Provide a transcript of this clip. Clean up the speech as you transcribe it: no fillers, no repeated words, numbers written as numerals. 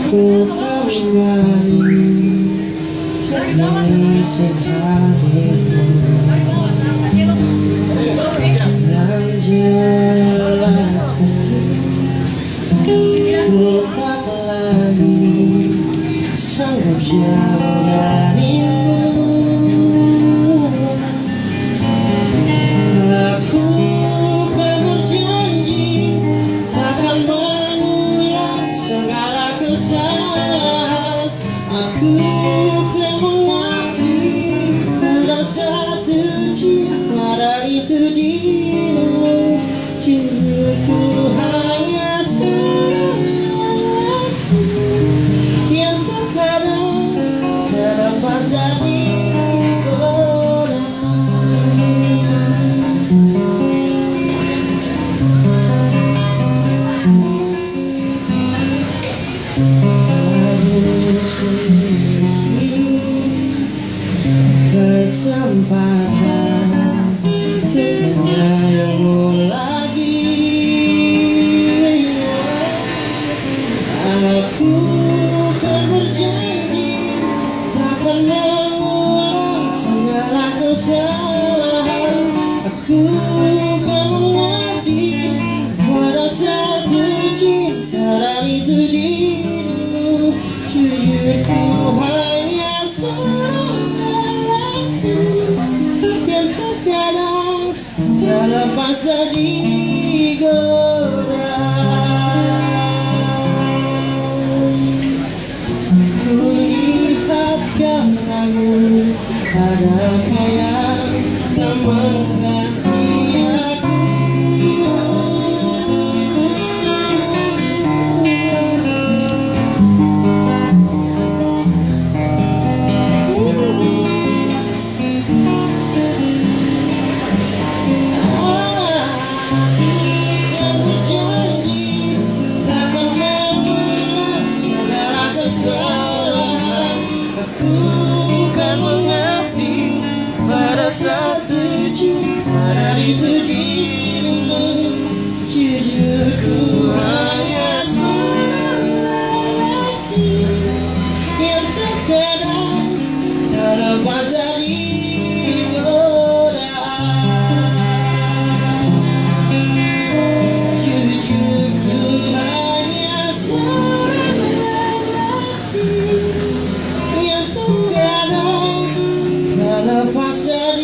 Ku kembali demi sekalimu yang jelas pasti ku tak lagi sanggup jauh darimu. Aku kan berjanji takkan mengulang segala kesalahan. Aku kan mengabdi rasa cinta dari itu dirimu. Cintaku hanya seorang yang terkadang terlepas dari kesempatan untuk menyayangmu lagi. Aku kan berjanji takkan mengulang segala kesalahan. Aku kan mengabdi pada satu cinta dan itu dirimu. Jujurku hanya seorang yang terkadang terlepas dari godaan. Ku lihat kau ragu, adakah yang tak mengganti aku? Aku kan mengabdi pada satu cinta dan itu dirimu. Jujurku hanya seorang lelaki yang terkadang terlepas dari godaan. Jujurku hanya seorang lelaki yang terkadang terlepas dari